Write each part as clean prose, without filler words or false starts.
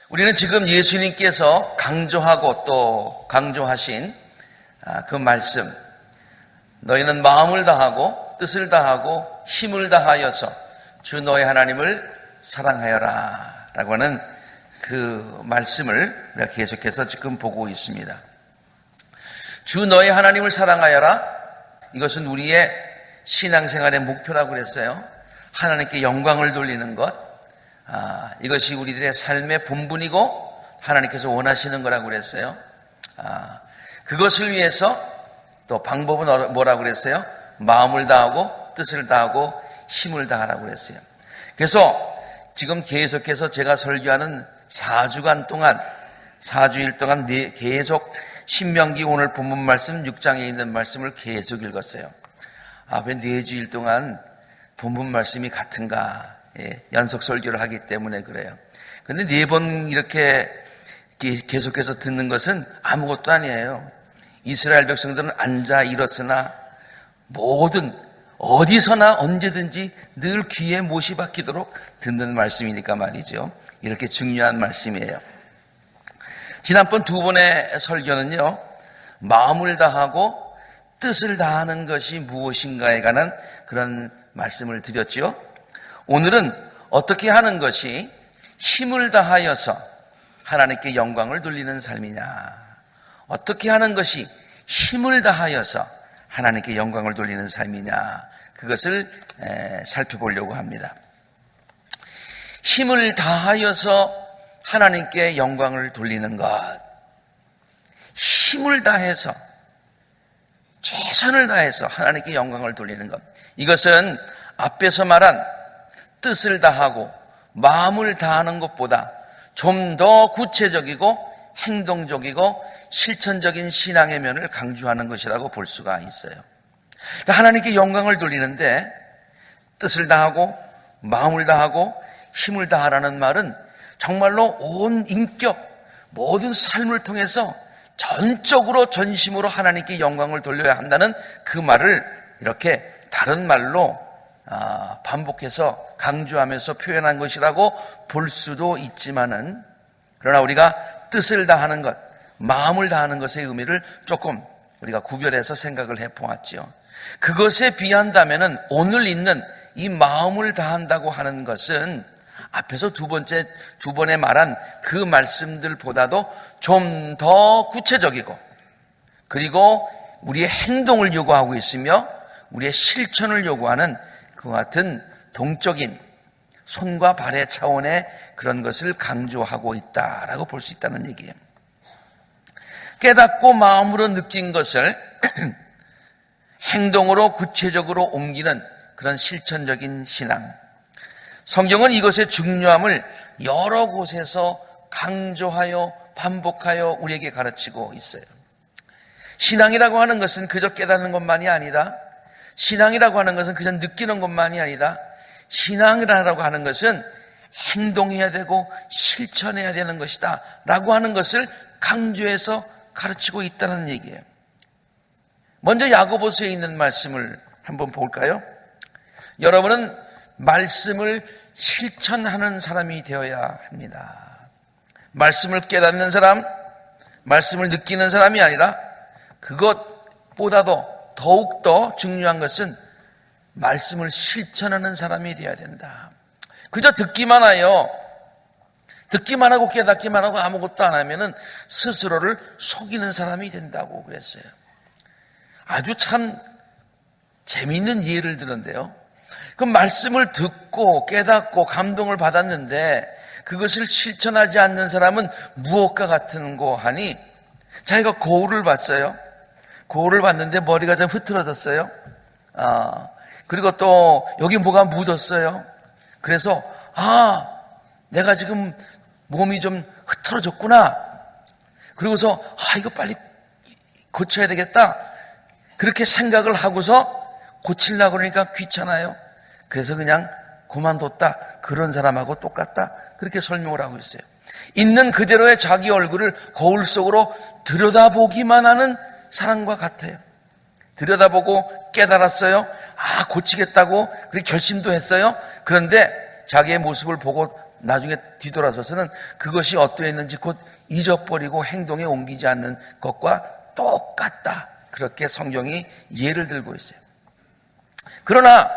우리는 지금 예수님께서 강조하고 또 강조하신 그 말씀, 너희는 마음을 다하고 뜻을 다하고 힘을 다하여서 주 너희 하나님을 사랑하여라 라고 하는 그 말씀을 우리가 계속해서 지금 보고 있습니다. 주 너희 하나님을 사랑하여라, 이것은 우리의 신앙생활의 목표라고 그랬어요. 하나님께 영광을 돌리는 것, 이것이 우리들의 삶의 본분이고 하나님께서 원하시는 거라고 그랬어요. 그것을 위해서 또 방법은 뭐라고 그랬어요? 마음을 다하고 뜻을 다하고 힘을 다하라고 그랬어요. 그래서 지금 계속해서 제가 설교하는 4주간 동안 4주일 동안 계속 신명기 오늘 본문 말씀 6장에 있는 말씀을 계속 읽었어요. 왜 4주일 동안 본문 말씀이 같은가? 연속 설교를 하기 때문에 그래요. 그런데 4번 이렇게 계속해서 듣는 것은 아무것도 아니에요. 이스라엘 백성들은 앉아 일었으나 모든 어디서나 언제든지 늘 귀에 못이 박히도록 듣는 말씀이니까 말이죠. 이렇게 중요한 말씀이에요. 지난번 2번의 설교는요, 마음을 다하고 뜻을 다하는 것이 무엇인가에 관한 그런 말씀을 드렸죠. 오늘은 어떻게 하는 것이 힘을 다하여서 하나님께 영광을 돌리는 삶이냐, 어떻게 하는 것이 힘을 다하여서 하나님께 영광을 돌리는 삶이냐, 그것을 살펴보려고 합니다. 힘을 다하여서 하나님께 영광을 돌리는 것, 힘을 다해서 최선을 다해서 하나님께 영광을 돌리는 것, 이것은 앞에서 말한 뜻을 다하고 마음을 다하는 것보다 좀 더 구체적이고 행동적이고 실천적인 신앙의 면을 강조하는 것이라고 볼 수가 있어요. 하나님께 영광을 돌리는데 뜻을 다하고 마음을 다하고 힘을 다하라는 말은 정말로 온 인격, 모든 삶을 통해서 전적으로 전심으로 하나님께 영광을 돌려야 한다는 그 말을 이렇게 다른 말로 반복해서 강조하면서 표현한 것이라고 볼 수도 있지만은, 그러나 우리가 뜻을 다하는 것, 마음을 다하는 것의 의미를 조금 우리가 구별해서 생각을 해보았지요. 그것에 비한다면은 오늘 있는 이 마음을 다한다고 하는 것은 앞에서 두 번에 말한 그 말씀들보다도 좀 더 구체적이고, 그리고 우리의 행동을 요구하고 있으며 우리의 실천을 요구하는 그와 같은 동적인 손과 발의 차원의 그런 것을 강조하고 있다라고 볼 수 있다는 얘기예요. 깨닫고 마음으로 느낀 것을 행동으로 구체적으로 옮기는 그런 실천적인 신앙. 성경은 이것의 중요함을 여러 곳에서 강조하여 반복하여 우리에게 가르치고 있어요. 신앙이라고 하는 것은 그저 깨닫는 것만이 아니라, 신앙이라고 하는 것은 그저 느끼는 것만이 아니라, 신앙이라고 하는 것은 행동해야 되고 실천해야 되는 것이다 라고 하는 것을 강조해서 가르치고 있다는 얘기예요. 먼저 야고보서에 있는 말씀을 한번 볼까요? 여러분은 말씀을 실천하는 사람이 되어야 합니다. 말씀을 깨닫는 사람, 말씀을 느끼는 사람이 아니라 그것보다도 더욱더 중요한 것은 말씀을 실천하는 사람이 되어야 된다. 그저 듣기만 하고 깨닫기만 하고 아무것도 안 하면은 스스로를 속이는 사람이 된다고 그랬어요. 아주 참 재미있는 예를 들었는데요. 그 말씀을 듣고 깨닫고 감동을 받았는데 그것을 실천하지 않는 사람은 무엇과 같은고 하니, 자기가 거울을 봤어요. 거울을 봤는데 머리가 좀 흐트러졌어요. 그리고 또 여기 뭐가 묻었어요. 그래서 내가 지금 몸이 좀 흐트러졌구나. 그리고서 이거 빨리 고쳐야 되겠다. 그렇게 생각을 하고서 고치려고 그러니까 귀찮아요. 그래서 그냥 그만뒀다. 그런 사람하고 똑같다. 그렇게 설명을 하고 있어요. 있는 그대로의 자기 얼굴을 거울 속으로 들여다보기만 하는 사람과 같아요. 들여다보고 깨달았어요. 고치겠다고 그렇게 결심도 했어요. 그런데 자기의 모습을 보고 나중에 뒤돌아서서는 그것이 어떠했는지 곧 잊어버리고 행동에 옮기지 않는 것과 똑같다. 그렇게 성경이 예를 들고 있어요. 그러나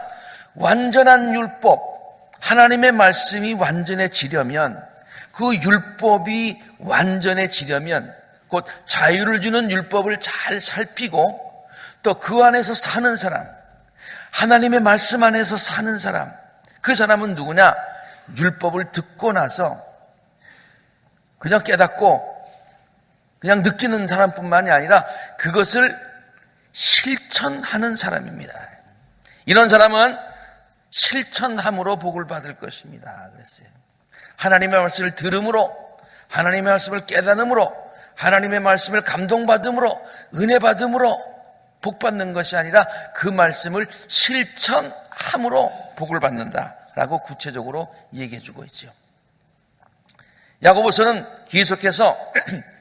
완전한 율법, 하나님의 말씀이 완전해지려면, 그 율법이 완전해지려면, 곧 자유를 주는 율법을 잘 살피고 또 그 안에서 사는 사람, 하나님의 말씀 안에서 사는 사람, 그 사람은 누구냐? 율법을 듣고 나서 그냥 깨닫고 그냥 느끼는 사람뿐만이 아니라 그것을 실천하는 사람입니다. 이런 사람은 실천함으로 복을 받을 것입니다. 그랬어요. 하나님의 말씀을 들음으로, 하나님의 말씀을 깨달음으로, 하나님의 말씀을 감동받음으로, 은혜 받음으로 복 받는 것이 아니라 그 말씀을 실천함으로 복을 받는다라고 구체적으로 얘기해 주고 있죠. 야고보서는 계속해서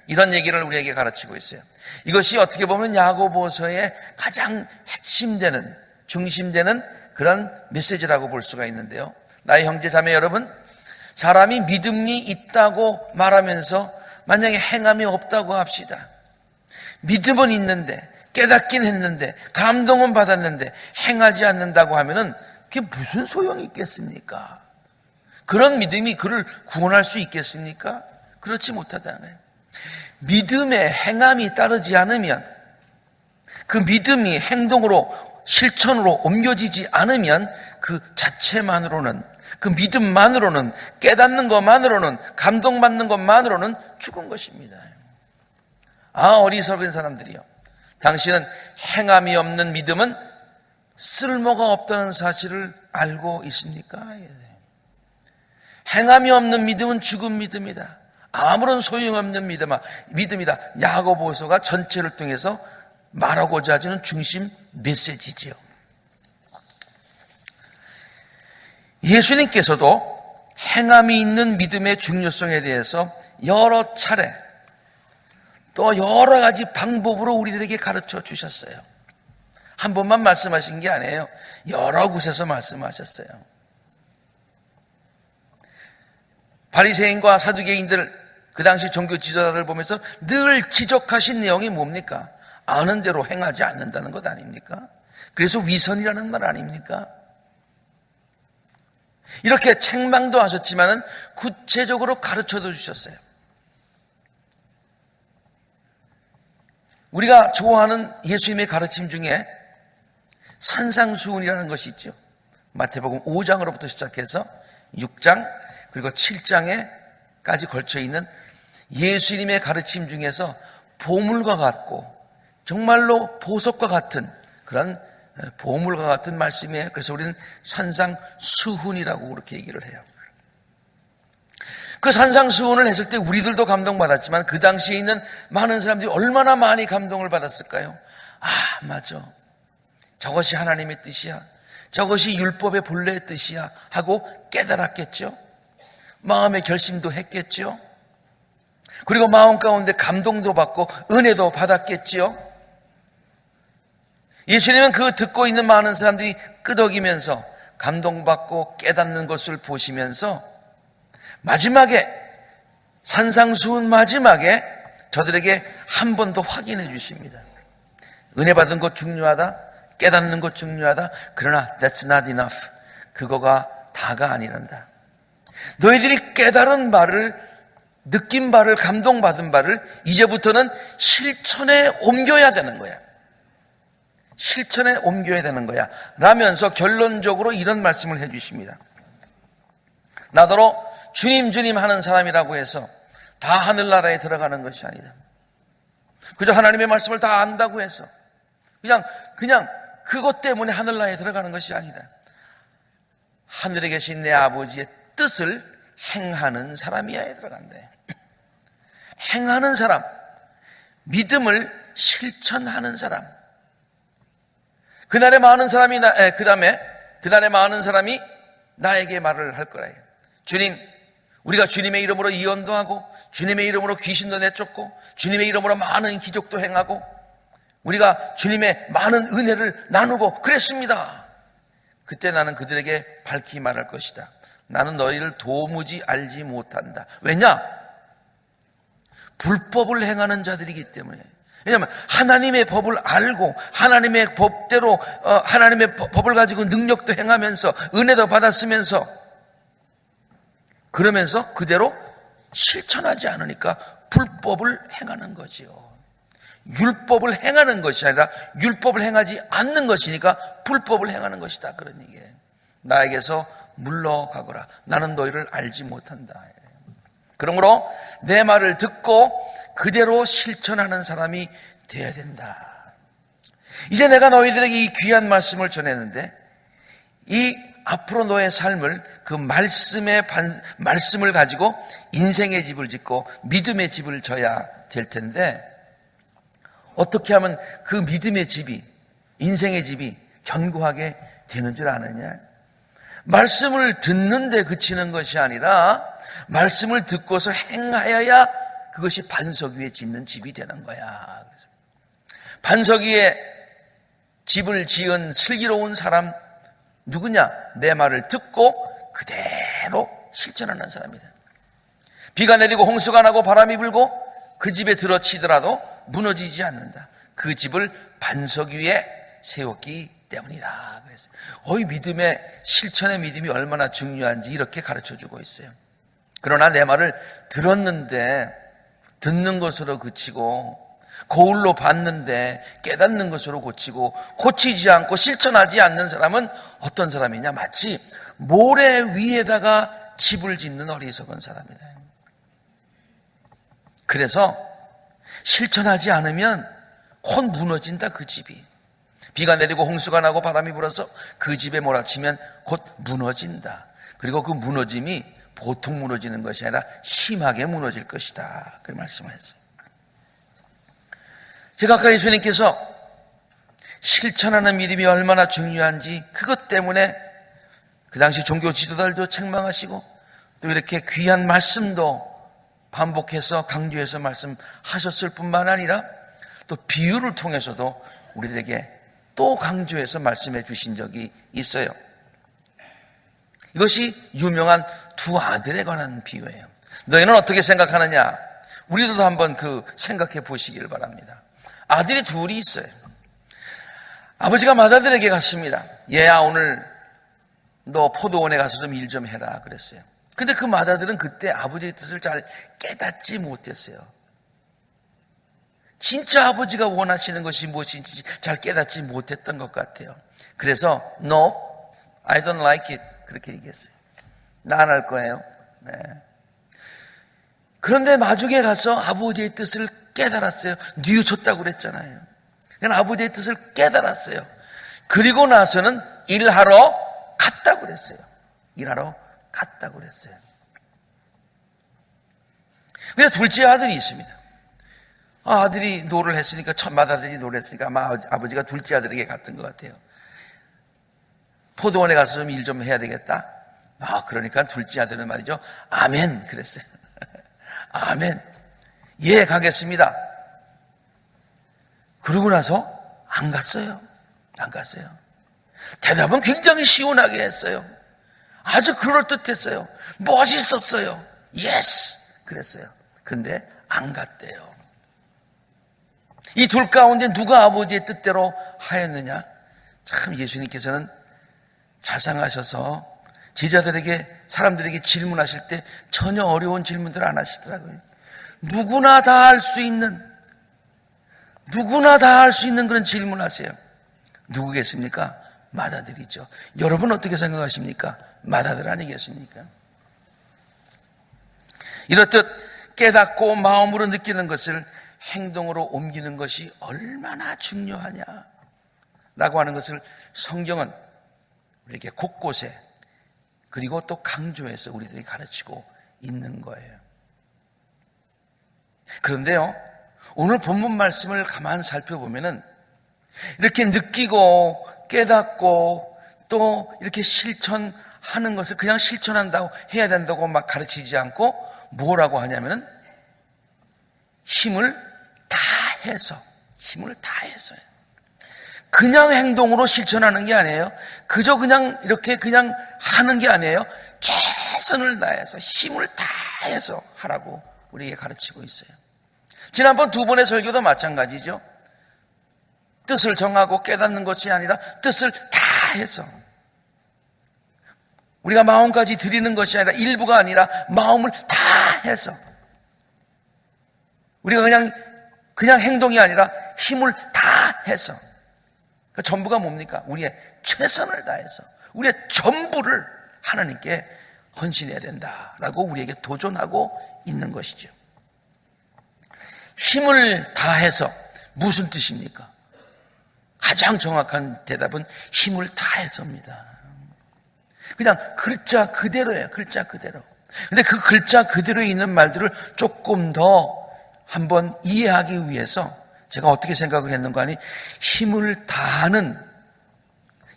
이런 얘기를 우리에게 가르치고 있어요. 이것이 어떻게 보면 야고보서의 가장 핵심되는, 중심되는 그런 메시지라고 볼 수가 있는데요. 나의 형제 자매 여러분, 사람이 믿음이 있다고 말하면서 만약에 행함이 없다고 합시다. 믿음은 있는데, 깨닫긴 했는데, 감동은 받았는데 행하지 않는다고 하면은 그게 무슨 소용이 있겠습니까? 그런 믿음이 그를 구원할 수 있겠습니까? 그렇지 못하다는 거예요. 믿음에 행함이 따르지 않으면, 그 믿음이 행동으로, 실천으로 옮겨지지 않으면 그 자체만으로는, 그 믿음만으로는, 깨닫는 것만으로는, 감동받는 것만으로는 죽은 것입니다. 어리석은 사람들이요, 당신은 행함이 없는 믿음은 쓸모가 없다는 사실을 알고 있습니까? 행함이 없는 믿음은 죽은 믿음이다. 아무런 소용없는 믿음이다. 야고보서가 전체를 통해서 말하고자 하는 중심 메시지지요. 예수님께서도 행함이 있는 믿음의 중요성에 대해서 여러 차례 또 여러 가지 방법으로 우리들에게 가르쳐 주셨어요. 한 번만 말씀하신 게 아니에요. 여러 곳에서 말씀하셨어요. 바리새인과 사두개인들, 그 당시 종교 지도자들 보면서 늘 지적하신 내용이 뭡니까? 아는 대로 행하지 않는다는 것 아닙니까? 그래서 위선이라는 말 아닙니까? 이렇게 책망도 하셨지만은 구체적으로 가르쳐도 주셨어요. 우리가 좋아하는 예수님의 가르침 중에 산상수훈이라는 것이 있죠. 마태복음 5장으로부터 시작해서 6장 그리고 7장에까지 걸쳐 있는 예수님의 가르침 중에서 보물과 같고 정말로 보석과 같은 그런 보물과 같은 말씀이에요. 그래서 우리는 산상수훈이라고 그렇게 얘기를 해요. 그 산상수훈을 했을 때 우리들도 감동받았지만 그 당시에 있는 많은 사람들이 얼마나 많이 감동을 받았을까요? 맞아, 저것이 하나님의 뜻이야, 저것이 율법의 본래의 뜻이야 하고 깨달았겠죠. 마음의 결심도 했겠죠. 그리고 마음 가운데 감동도 받고 은혜도 받았겠지요. 예수님은 그 듣고 있는 많은 사람들이 끄덕이면서 감동받고 깨닫는 것을 보시면서 마지막에, 산상수훈 마지막에 저들에게 한 번 더 확인해 주십니다. 은혜 받은 것 중요하다, 깨닫는 것 중요하다. 그러나 that's not enough. 그거가 다가 아니란다. 너희들이 깨달은 바를, 느낀 바를, 감동받은 바를 이제부터는 실천에 옮겨야 되는 거야. 실천에 옮겨야 되는 거야 라면서 결론적으로 이런 말씀을 해 주십니다. 나더러 주님 주님 하는 사람이라고 해서 다 하늘나라에 들어가는 것이 아니다. 그저 하나님의 말씀을 다 안다고 해서 그냥 그것 때문에 하늘나라에 들어가는 것이 아니다. 하늘에 계신 내 아버지의 뜻을 행하는 사람이야에 들어간다. 행하는 사람, 믿음을 실천하는 사람. 그날에 많은 사람이 그날에 많은 사람이 나에게 말을 할 거라. 주님, 우리가 주님의 이름으로 이언도 하고 주님의 이름으로 귀신도 내쫓고 주님의 이름으로 많은 기적도 행하고 우리가 주님의 많은 은혜를 나누고 그랬습니다. 그때 나는 그들에게 밝히 말할 것이다. 나는 너희를 도무지 알지 못한다. 왜냐? 불법을 행하는 자들이기 때문에. 왜냐하면 하나님의 법을 알고 하나님의 법대로 하나님의 법을 가지고 능력도 행하면서 은혜도 받았으면서 그러면서 그대로 실천하지 않으니까 불법을 행하는 거지요. 율법을 행하는 것이 아니라 율법을 행하지 않는 것이니까 불법을 행하는 것이다. 그런 얘기예요. 나에게서 물러가거라. 나는 너희를 알지 못한다. 그러므로 내 말을 듣고 그대로 실천하는 사람이 되어야 된다. 이제 내가 너희들에게 이 귀한 말씀을 전했는데 이 앞으로 너의 삶을 그 말씀을 가지고 인생의 집을 짓고 믿음의 집을 져야 될 텐데 어떻게 하면 그 믿음의 집이 인생의 집이 견고하게 되는 줄 아느냐? 말씀을 듣는데 그치는 것이 아니라 말씀을 듣고서 행하여야 그것이 반석 위에 짓는 집이 되는 거야. 반석 위에 집을 지은 슬기로운 사람 누구냐? 내 말을 듣고 그대로 실천하는 사람이다. 비가 내리고 홍수가 나고 바람이 불고 그 집에 들어치더라도 무너지지 않는다. 그 집을 반석 위에 세웠기 때문이다. 그래서 믿음의 실천의 믿음이 얼마나 중요한지 이렇게 가르쳐주고 있어요. 그러나 내 말을 들었는데 듣는 것으로 그치고 거울로 봤는데 깨닫는 것으로 고치고 고치지 않고 실천하지 않는 사람은 어떤 사람이냐? 마치 모래 위에다가 집을 짓는 어리석은 사람이다. 그래서 실천하지 않으면 곧 무너진다. 그 집이 비가 내리고 홍수가 나고 바람이 불어서 그 집에 몰아치면 곧 무너진다. 그리고 그 무너짐이 보통 무너지는 것이 아니라 심하게 무너질 것이다. 그렇게 말씀하셨어요. 제가 아까 예수님께서 실천하는 믿음이 얼마나 중요한지 그것 때문에 그 당시 종교 지도자들도 책망하시고 또 이렇게 귀한 말씀도 반복해서 강조해서 말씀하셨을 뿐만 아니라 또 비유를 통해서도 우리들에게 또 강조해서 말씀해 주신 적이 있어요. 이것이 유명한 두 아들에 관한 비유예요. 너희는 어떻게 생각하느냐? 우리도 한번 생각해 보시길 바랍니다. 아들이 둘이 있어요. 아버지가 맏아들에게 갔습니다. 얘야, 오늘 너 포도원에 가서 좀 일 좀 해라 그랬어요. 근데 그 맏아들은 그때 아버지의 뜻을 잘 깨닫지 못했어요. 진짜 아버지가 원하시는 것이 무엇인지 잘 깨닫지 못했던 것 같아요. 그래서 No, I don't like it 그렇게 얘기했어요. 나 안 할 거예요. 네. 그런데 나중에 가서 아버지의 뜻을 깨달았어요. 뉘우쳤다고 그랬잖아요. 그러니까 아버지의 뜻을 깨달았어요. 그리고 나서는 일하러 갔다고 그랬어요. 일하러 갔다고 그랬어요. 근데 둘째 아들이 있습니다. 아들이 노를 했으니까 맏아들이 노를 했으니까 아마 아버지가 둘째 아들에게 갔던 것 같아요. 포도원에 가서 좀 일 좀 해야 되겠다. 그러니까 둘째 아들은 말이죠. 아멘 그랬어요. 아멘. 예, 가겠습니다. 그러고 나서 안 갔어요. 안 갔어요. 대답은 굉장히 시원하게 했어요. 아주 그럴듯했어요. 멋있었어요. 예스 그랬어요. 근데 안 갔대요. 이 둘 가운데 누가 아버지의 뜻대로 하였느냐? 참 예수님께서는 자상하셔서 제자들에게 사람들에게 질문하실 때 전혀 어려운 질문들 안 하시더라고요. 누구나 다 할 수 있는 그런 질문하세요. 누구겠습니까? 맏아들이죠. 여러분 어떻게 생각하십니까? 맏아들 아니겠습니까? 이렇듯 깨닫고 마음으로 느끼는 것을 행동으로 옮기는 것이 얼마나 중요하냐라고 하는 것을 성경은 이렇게 곳곳에 그리고 또 강조해서 우리들이 가르치고 있는 거예요. 그런데요, 오늘 본문 말씀을 가만 살펴보면은 이렇게 느끼고 깨닫고 또 이렇게 실천하는 것을 그냥 실천한다고 해야 된다고 막 가르치지 않고 뭐라고 하냐면은 힘을 다해서 그냥 행동으로 실천하는 게 아니에요. 그저 그냥 이렇게 그냥 하는 게 아니에요. 최선을 다해서 힘을 다해서 하라고 우리에게 가르치고 있어요. 지난번 두 번의 설교도 마찬가지죠. 뜻을 정하고 깨닫는 것이 아니라 뜻을 다해서, 우리가 마음까지 드리는 것이 아니라 일부가 아니라 마음을 다해서, 우리가 그냥 행동이 아니라 힘을 다해서, 그 전부가 뭡니까? 우리의 최선을 다해서 우리의 전부를 하나님께 헌신해야 된다라고 우리에게 도전하고 있는 것이죠. 힘을 다해서 무슨 뜻입니까? 가장 정확한 대답은 힘을 다해서입니다. 그냥 글자 그대로예요. 글자 그대로. 근데 그 글자 그대로에 있는 말들을 조금 더 한번 이해하기 위해서 제가 어떻게 생각을 했는가 하니, 힘을 다하는,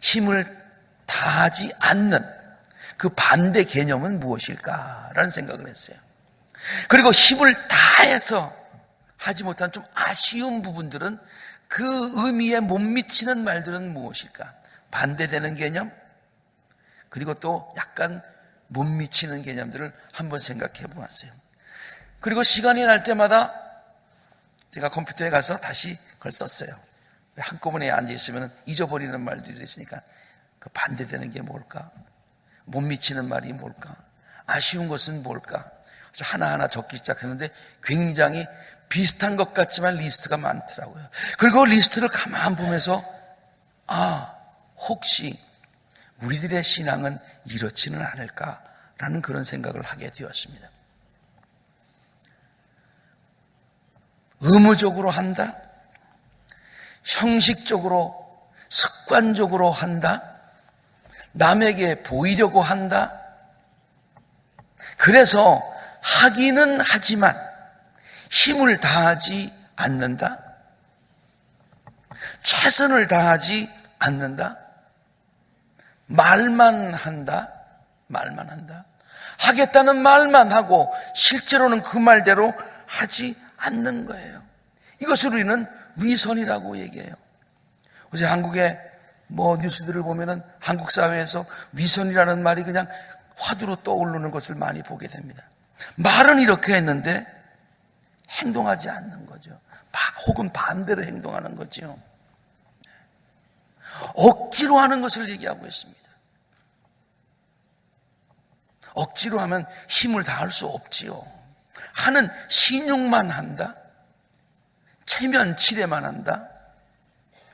힘을 다하지 않는 그 반대 개념은 무엇일까라는 생각을 했어요. 그리고 힘을 다해서 하지 못한 좀 아쉬운 부분들은, 그 의미에 못 미치는 말들은 무엇일까? 반대되는 개념, 그리고 또 약간 못 미치는 개념들을 한번 생각해 보았어요. 그리고 시간이 날 때마다 제가 컴퓨터에 가서 다시 그걸 썼어요. 한꺼번에 앉아있으면 잊어버리는 말들이 있으니까 그 반대되는 게 뭘까? 못 미치는 말이 뭘까? 아쉬운 것은 뭘까? 그래서 하나하나 적기 시작했는데 굉장히 비슷한 것 같지만 리스트가 많더라고요. 그리고 리스트를 가만 보면서, 혹시 우리들의 신앙은 이렇지는 않을까라는 그런 생각을 하게 되었습니다. 의무적으로 한다? 형식적으로, 습관적으로 한다? 남에게 보이려고 한다? 그래서 하기는 하지만 힘을 다하지 않는다? 최선을 다하지 않는다? 말만 한다? 말만 한다? 하겠다는 말만 하고 실제로는 그 말대로 하지 않는 거예요. 이것을 우리는 위선이라고 얘기해요. 어제 한국의 뉴스들을 보면은 한국 사회에서 위선이라는 말이 그냥 화두로 떠오르는 것을 많이 보게 됩니다. 말은 이렇게 했는데 행동하지 않는 거죠. 혹은 반대로 행동하는 거죠. 억지로 하는 것을 얘기하고 있습니다. 억지로 하면 힘을 다할 수 없지요. 하는 신용만 한다. 체면 칠해만 한다.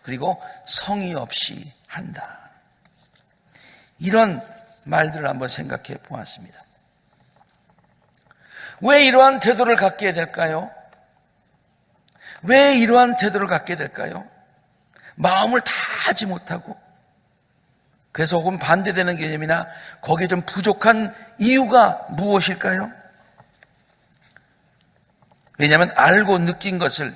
그리고 성의 없이 한다. 이런 말들을 한번 생각해 보았습니다. 왜 이러한 태도를 갖게 될까요? 왜 이러한 태도를 갖게 될까요? 마음을 다 하지 못하고, 그래서 혹은 반대되는 개념이나 거기에 좀 부족한 이유가 무엇일까요? 왜냐하면 알고 느낀 것을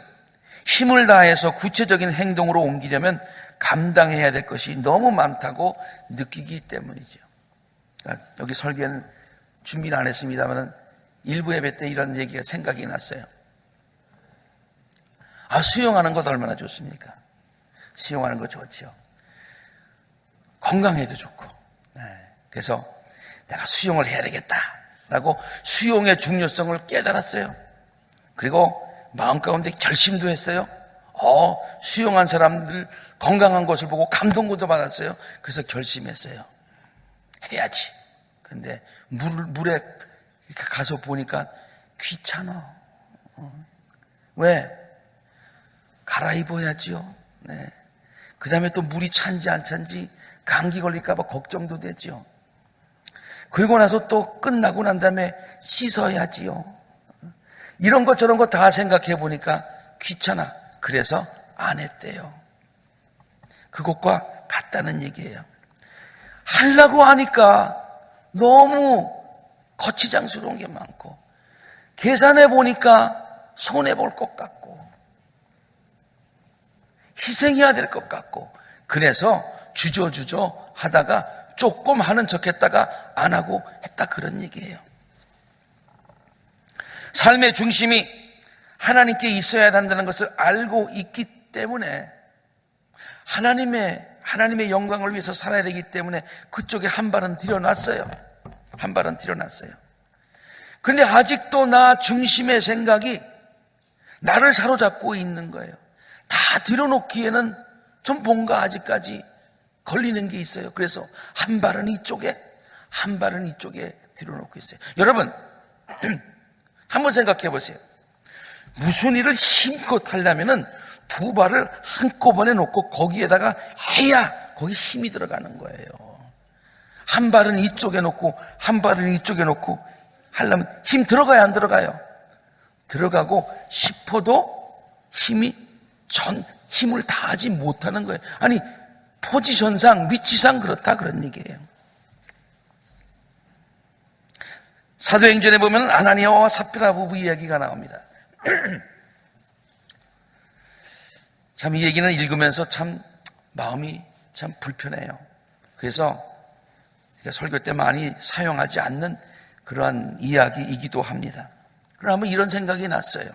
힘을 다해서 구체적인 행동으로 옮기려면 감당해야 될 것이 너무 많다고 느끼기 때문이죠. 여기 설교는 준비를 안 했습니다만 일부 예배 때 이런 얘기가 생각이 났어요. 수영하는 것 얼마나 좋습니까? 수영하는 거 좋죠. 건강에도 좋고. 그래서 내가 수영을 해야 되겠다라고 수영의 중요성을 깨달았어요. 그리고 마음 가운데 결심도 했어요. 수영한 사람들 건강한 것을 보고 감동도 받았어요. 그래서 결심했어요. 해야지. 그런데 물에 이렇게 가서 보니까 귀찮아. 왜? 갈아입어야지요. 네. 그 다음에 또 물이 찬지 안 찬지 감기 걸릴까봐 걱정도 되죠. 그리고 나서 또 끝나고 난 다음에 씻어야지요. 이런 것 저런 거 다 생각해 보니까 귀찮아. 그래서 안 했대요. 그것과 같다는 얘기예요. 하려고 하니까 너무 거치장스러운 게 많고, 계산해 보니까 손해볼 것 같고, 희생해야 될 것 같고, 그래서 주저주저 하다가 조금 하는 척 했다가 안 하고 했다, 그런 얘기예요. 삶의 중심이 하나님께 있어야 한다는 것을 알고 있기 때문에 하나님의 영광을 위해서 살아야 되기 때문에 그쪽에 한 발은 들여놨어요. 한 발은 드러났어요. 그런데 아직도 나 중심의 생각이 나를 사로잡고 있는 거예요. 다 들여놓기에는 좀 뭔가 아직까지 걸리는 게 있어요. 그래서 한 발은 이쪽에, 한 발은 이쪽에 들여놓고 있어요. 여러분, 한번 생각해 보세요. 무슨 일을 힘껏 하려면은 두 발을 한꺼번에 놓고 거기에다가 해야 거기 힘이 들어가는 거예요. 한 발은 이쪽에 놓고 한 발은 이쪽에 놓고 하려면 힘 들어가야 안 들어가요? 들어가고 싶어도 힘을 다하지 못하는 거예요. 아니, 포지션상, 위치상 그렇다, 그런 얘기예요. 사도행전에 보면 아나니아와 삽비라 부부 이야기가 나옵니다. 참 이 얘기는 읽으면서 참 마음이 참 불편해요. 그래서 설교 때 많이 사용하지 않는 그러한 이야기이기도 합니다. 그러면 이런 생각이 났어요.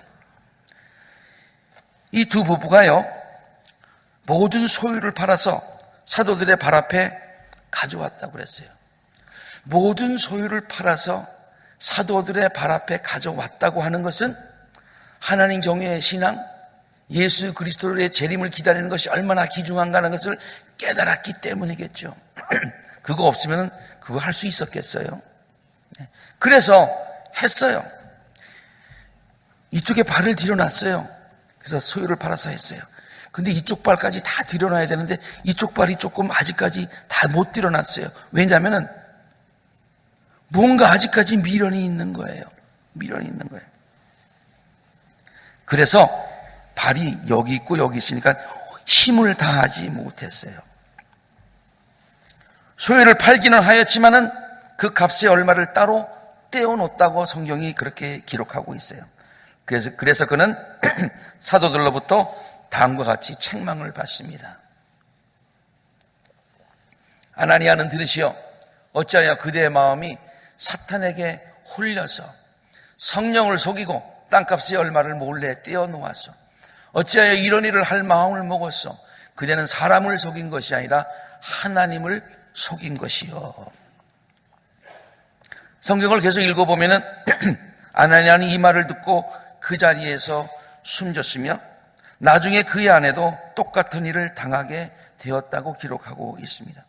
이 두 부부가요, 모든 소유를 팔아서 사도들의 발 앞에 가져왔다고 그랬어요. 모든 소유를 팔아서 사도들의 발 앞에 가져왔다고 하는 것은 하나님 경외의 신앙, 예수 그리스도의 재림을 기다리는 것이 얼마나 귀중한가 하는 것을 깨달았기 때문이겠죠. 그거 없으면 그거 할 수 있었겠어요? 그래서 했어요. 이쪽에 발을 들여놨어요. 그래서 소유를 팔아서 했어요. 근데 이쪽 발까지 다 들여놔야 되는데 이쪽 발이 조금 아직까지 다 못 들여놨어요. 왜냐하면 뭔가 아직까지 미련이 있는 거예요. 미련이 있는 거예요. 그래서 발이 여기 있고 여기 있으니까 힘을 다하지 못했어요. 소유를 팔기는 하였지만은 그 값의 얼마를 따로 떼어놓았다고 성경이 그렇게 기록하고 있어요. 그래서 그는 사도들로부터 다음과 같이 책망을 받습니다. 아나니아는 들으시오, 어찌하여 그대의 마음이 사탄에게 홀려서 성령을 속이고 땅값의 얼마를 몰래 떼어놓았소. 어찌하여 이런 일을 할 마음을 먹었소. 그대는 사람을 속인 것이 아니라 하나님을 속인 것이요. 성경을 계속 읽어보면은 아나니아는 이 말을 듣고 그 자리에서 숨졌으며 나중에 그의 아내도 똑같은 일을 당하게 되었다고 기록하고 있습니다.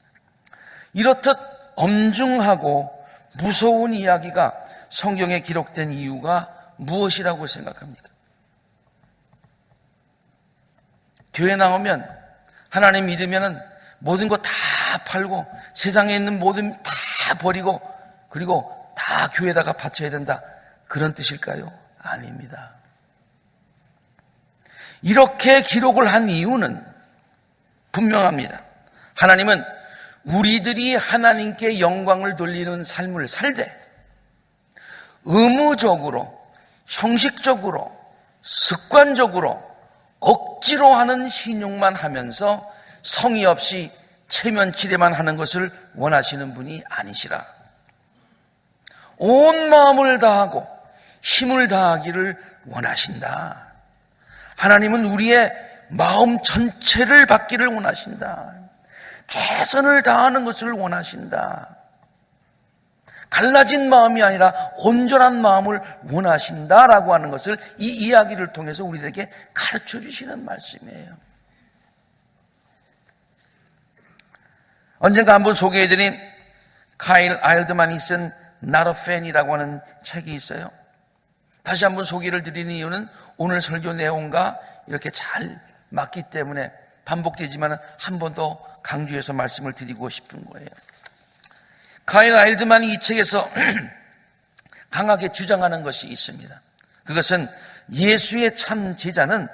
이렇듯 엄중하고 무서운 이야기가 성경에 기록된 이유가 무엇이라고 생각합니까? 교회 나오면 하나님 믿으면 모든 거 다 팔고 세상에 있는 모든 다 버리고 그리고 다 교회에다가 바쳐야 된다, 그런 뜻일까요? 아닙니다. 이렇게 기록을 한 이유는 분명합니다. 하나님은 우리들이 하나님께 영광을 돌리는 삶을 살되 의무적으로, 형식적으로, 습관적으로 억지로 하는 신용만 하면서 성의 없이 체면치레만 하는 것을 원하시는 분이 아니시라. 온 마음을 다하고 힘을 다하기를 원하신다. 하나님은 우리의 마음 전체를 받기를 원하신다. 최선을 다하는 것을 원하신다. 갈라진 마음이 아니라 온전한 마음을 원하신다라고 하는 것을 이 이야기를 통해서 우리들에게 가르쳐 주시는 말씀이에요. 언젠가 한번 소개해드린 카일 아일드만이 쓴 Not a Fan이라고 하는 책이 있어요. 다시 한번 소개를 드리는 이유는 오늘 설교 내용과 이렇게 잘 맞기 때문에 반복되지만 한 번 더 강조해서 말씀을 드리고 싶은 거예요. 카일 아일드만이 이 책에서 강하게 주장하는 것이 있습니다. 그것은 예수의 참 제자는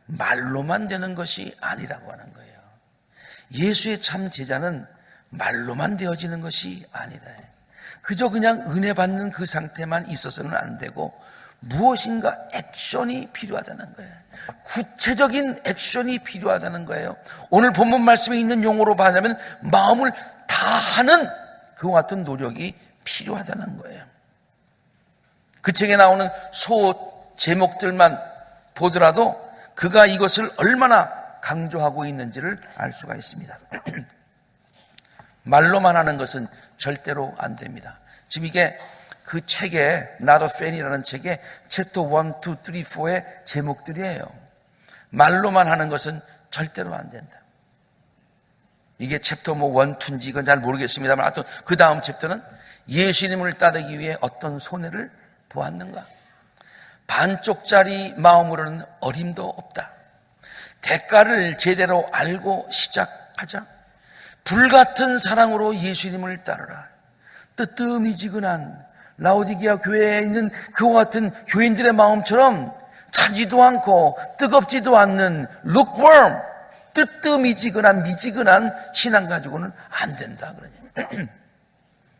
말로만 되는 것이 아니라고 하는 거예요. 예수의 참 제자는 말로만 되어지는 것이 아니다. 그저 그냥 은혜 받는 그 상태만 있어서는 안 되고 무엇인가 액션이 필요하다는 거예요. 구체적인 액션이 필요하다는 거예요. 오늘 본문 말씀에 있는 용어로 말하자면 마음을 다하는 그와 같은 노력이 필요하다는 거예요. 그 책에 나오는 소 제목들만 보더라도 그가 이것을 얼마나 강조하고 있는지를 알 수가 있습니다. 말로만 하는 것은 절대로 안 됩니다. 지금 이게 그 책에 Not a Fan이라는 책에 챕터 1, 2, 3, 4의 제목들이에요. 말로만 하는 것은 절대로 안 된다. 이게 챕터 1, 2인지 이건 잘 모르겠습니다만 하여튼 그 다음 챕터는 예수님을 따르기 위해 어떤 손해를 보았는가. 반쪽짜리 마음으로는 어림도 없다. 대가를 제대로 알고 시작하자. 불같은 사랑으로 예수님을 따르라. 뜨뜻미지근한 라오디게아 교회에 있는 그와 같은 교인들의 마음처럼 차지도 않고 뜨겁지도 않는 lukewarm, 뜨뜻미지근한 미지근한 신앙 가지고는 안 된다 그러냐.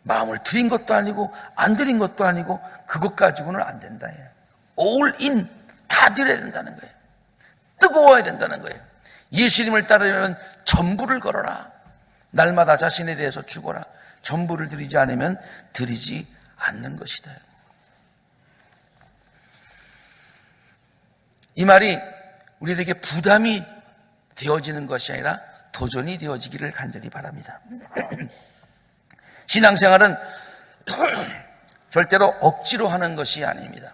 마음을 들인 것도 아니고 안 들인 것도 아니고 그것 가지고는 안 된다. all in 다 드려야 된다는 거예요. 뜨거워야 된다는 거예요. 예수님을 따르려면 전부를 걸어라. 날마다 자신에 대해서 죽어라. 전부를 드리지 않으면 드리지 않는 것이다. 이 말이 우리에게 부담이 되어지는 것이 아니라 도전이 되어지기를 간절히 바랍니다. 신앙생활은 절대로 억지로 하는 것이 아닙니다.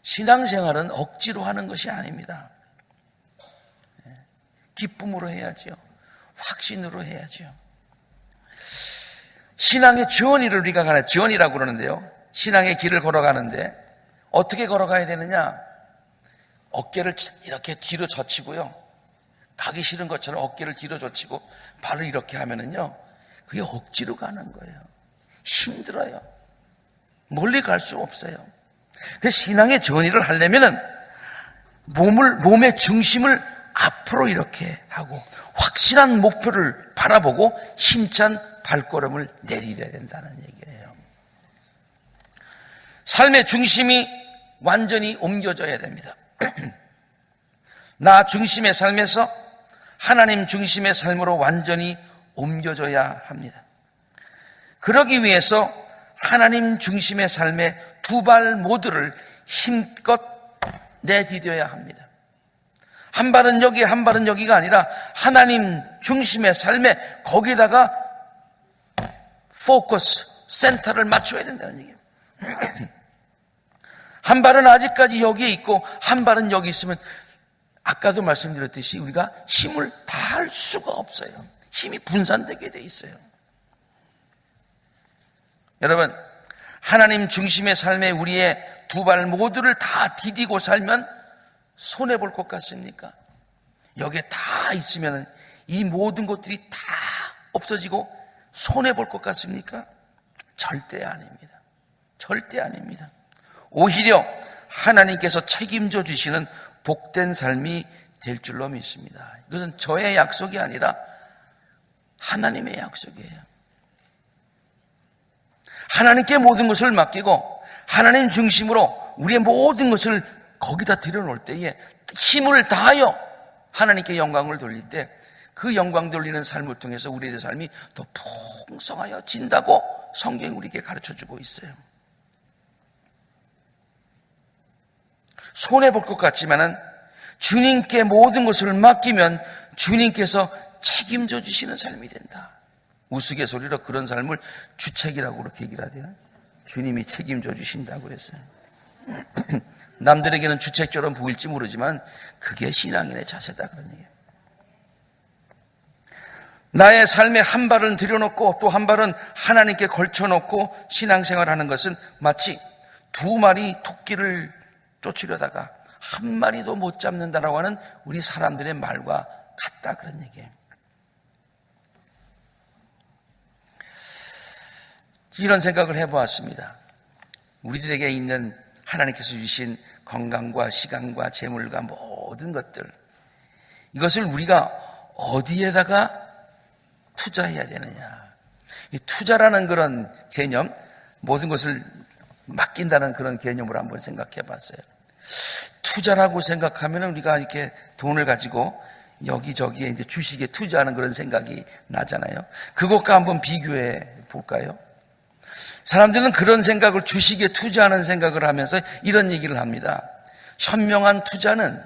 신앙생활은 억지로 하는 것이 아닙니다. 기쁨으로 해야죠. 확신으로 해야죠. 신앙의 journey를 우리가 가는 journey라고 그러는데요. 신앙의 길을 걸어가는데 어떻게 걸어가야 되느냐? 어깨를 이렇게 뒤로 젖히고요. 가기 싫은 것처럼 어깨를 뒤로 젖히고 발을 이렇게 하면은요. 그게 억지로 가는 거예요. 힘들어요. 멀리 갈 수 없어요. 그 신앙의 journey를 하려면은 몸의 중심을 앞으로 이렇게 하고 확실한 목표를 바라보고 힘찬 발걸음을 내디뎌야 된다는 얘기예요. 삶의 중심이 완전히 옮겨져야 됩니다. 나 중심의 삶에서 하나님 중심의 삶으로 완전히 옮겨져야 합니다. 그러기 위해서 하나님 중심의 삶의 두 발 모두를 힘껏 내디뎌야 합니다. 한 발은 여기, 한 발은 여기가 아니라 하나님 중심의 삶에 거기다가 포커스, 센터를 맞춰야 된다는 얘기예요. 한 발은 아직까지 여기에 있고 한 발은 여기 있으면 아까도 말씀드렸듯이 우리가 힘을 다할 수가 없어요. 힘이 분산되게 돼 있어요. 여러분, 하나님 중심의 삶에 우리의 두 발 모두를 다 디디고 살면 손해볼 것 같습니까? 여기에 다 있으면 이 모든 것들이 다 없어지고 손해볼 것 같습니까? 절대 아닙니다. 절대 아닙니다. 오히려 하나님께서 책임져 주시는 복된 삶이 될 줄로 믿습니다. 이것은 저의 약속이 아니라 하나님의 약속이에요. 하나님께 모든 것을 맡기고 하나님 중심으로 우리의 모든 것을 거기다 들여놓을 때에 힘을 다하여 하나님께 영광을 돌릴 때 그 영광 돌리는 삶을 통해서 우리의 삶이 더 풍성하여진다고 성경이 우리에게 가르쳐주고 있어요. 손해볼 것 같지만은 주님께 모든 것을 맡기면 주님께서 책임져 주시는 삶이 된다. 우스갯소리로 그런 삶을 주책이라고 그렇게 얘기를 하대요. 주님이 책임져 주신다고 그랬어요. 남들에게는 주책처럼 보일지 모르지만 그게 신앙인의 자세다 그런 얘기예요. 나의 삶에 한 발은 들여놓고 또 한 발은 하나님께 걸쳐놓고 신앙생활하는 것은 마치 두 마리 토끼를 쫓으려다가 한 마리도 못 잡는다라고 하는 우리 사람들의 말과 같다 그런 얘기예요. 이런 생각을 해보았습니다. 우리들에게 있는 하나님께서 주신 건강과 시간과 재물과 모든 것들, 이것을 우리가 어디에다가 투자해야 되느냐. 이 투자라는 그런 개념, 모든 것을 맡긴다는 그런 개념으로 한번 생각해 봤어요. 투자라고 생각하면 우리가 이렇게 돈을 가지고 여기저기에 이제 주식에 투자하는 그런 생각이 나잖아요. 그것과 한번 비교해 볼까요? 사람들은 그런 생각을 주식에 투자하는 생각을 하면서 이런 얘기를 합니다. 현명한 투자는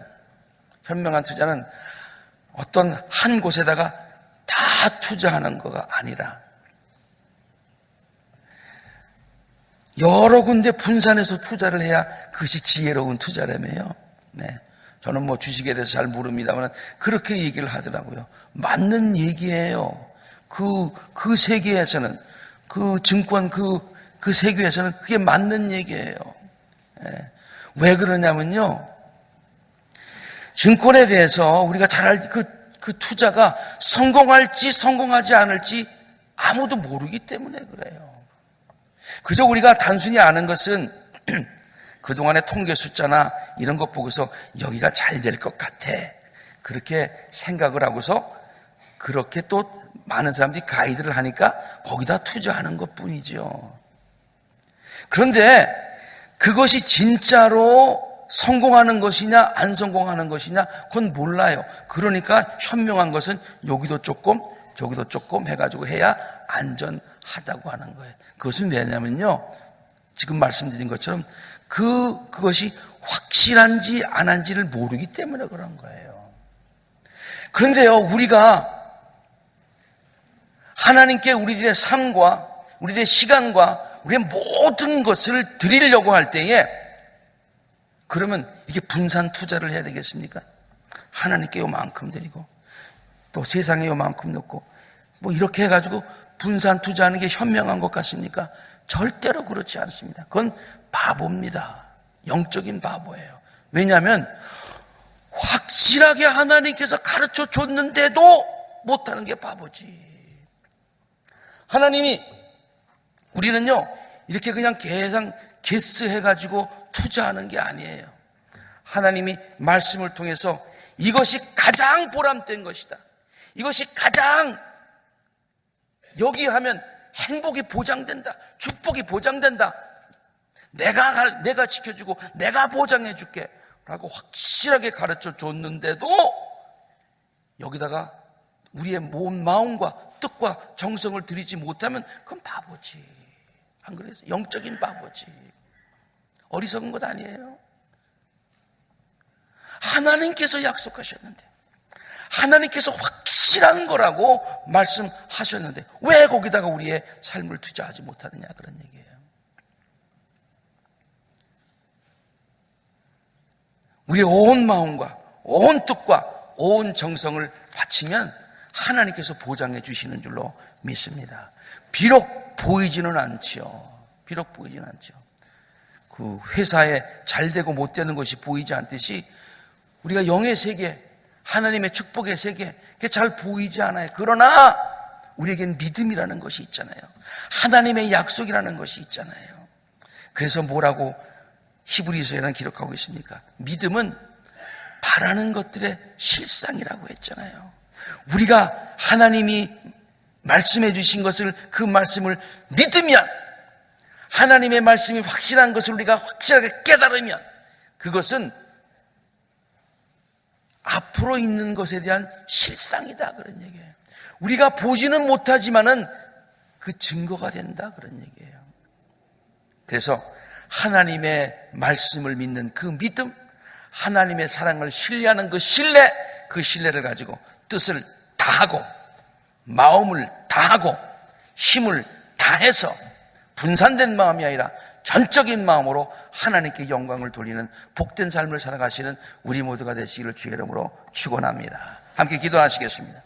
어떤 한 곳에다가 다 투자하는 거가 아니라 여러 군데 분산해서 투자를 해야 그것이 지혜로운 투자라며요. 네. 저는 뭐 주식에 대해서 잘 모릅니다만 그렇게 얘기를 하더라고요. 맞는 얘기예요. 그 세계에서는, 그 증권 그 세계에서는 그게 맞는 얘기예요. 네. 왜 그러냐면요. 증권에 대해서 우리가 잘 알, 그 투자가 성공할지 성공하지 않을지 아무도 모르기 때문에 그래요. 그저 우리가 단순히 아는 것은 그동안의 통계 숫자나 이런 것 보고서 여기가 잘 될 것 같아. 그렇게 생각을 하고서 그렇게 또 많은 사람들이 가이드를 하니까 거기다 투자하는 것 뿐이죠. 그런데 그것이 진짜로 성공하는 것이냐 안 성공하는 것이냐 그건 몰라요. 그러니까 현명한 것은 여기도 조금 저기도 조금 해가지고 해야 안전하다고 하는 거예요. 그것은 왜냐면요, 지금 말씀드린 것처럼 그것이 확실한지 안 한지를 모르기 때문에 그런 거예요. 그런데요, 우리가 하나님께 우리들의 삶과 우리들의 시간과 우리의 모든 것을 드리려고 할 때에, 그러면 이게 분산 투자를 해야 되겠습니까? 하나님께 요만큼 드리고 또 세상에 요만큼 넣고 뭐 이렇게 해가지고 분산 투자하는 게 현명한 것 같습니까? 절대로 그렇지 않습니다. 그건 바보입니다. 영적인 바보예요. 왜냐하면 확실하게 하나님께서 가르쳐 줬는데도 못하는 게 바보지. 하나님이, 우리는요 이렇게 그냥 개스해가지고 투자하는 게 아니에요. 하나님이 말씀을 통해서 이것이 가장 보람된 것이다, 이것이 가장 여기 하면 행복이 보장된다, 축복이 보장된다, 내가 지켜주고 내가 보장해줄게 라고 확실하게 가르쳐 줬는데도 여기다가 우리의 마음과 뜻과 정성을 들이지 못하면 그건 바보지. 안 그래서 영적인 바보지. 어리석은 것 아니에요. 하나님께서 약속하셨는데, 하나님께서 확실한 거라고 말씀하셨는데 왜 거기다가 우리의 삶을 투자하지 못하느냐, 그런 얘기예요. 우리의 온 마음과 온 뜻과 온 정성을 바치면 하나님께서 보장해 주시는 줄로 믿습니다. 비록 보이지는 않죠. 비록 보이지는 않죠. 그 회사에 잘 되고 못 되는 것이 보이지 않듯이 우리가 영의 세계, 하나님의 축복의 세계, 그게 잘 보이지 않아요. 그러나 우리에겐 믿음이라는 것이 있잖아요. 하나님의 약속이라는 것이 있잖아요. 그래서 뭐라고 히브리서에는 기록하고 있습니까? 믿음은 바라는 것들의 실상이라고 했잖아요. 우리가 하나님이 말씀해 주신 것을, 그 말씀을 믿으면, 하나님의 말씀이 확실한 것을 우리가 확실하게 깨달으면 그것은 앞으로 있는 것에 대한 실상이다, 그런 얘기예요. 우리가 보지는 못하지만은 그 증거가 된다, 그런 얘기예요. 그래서 하나님의 말씀을 믿는 그 믿음, 하나님의 사랑을 신뢰하는 그 신뢰, 그 신뢰를 가지고 뜻을 다하고 마음을 다하고 힘을 다해서 분산된 마음이 아니라 전적인 마음으로 하나님께 영광을 돌리는 복된 삶을 살아가시는 우리 모두가 되시기를 주의 이름으로 축원합니다. 함께 기도하시겠습니다.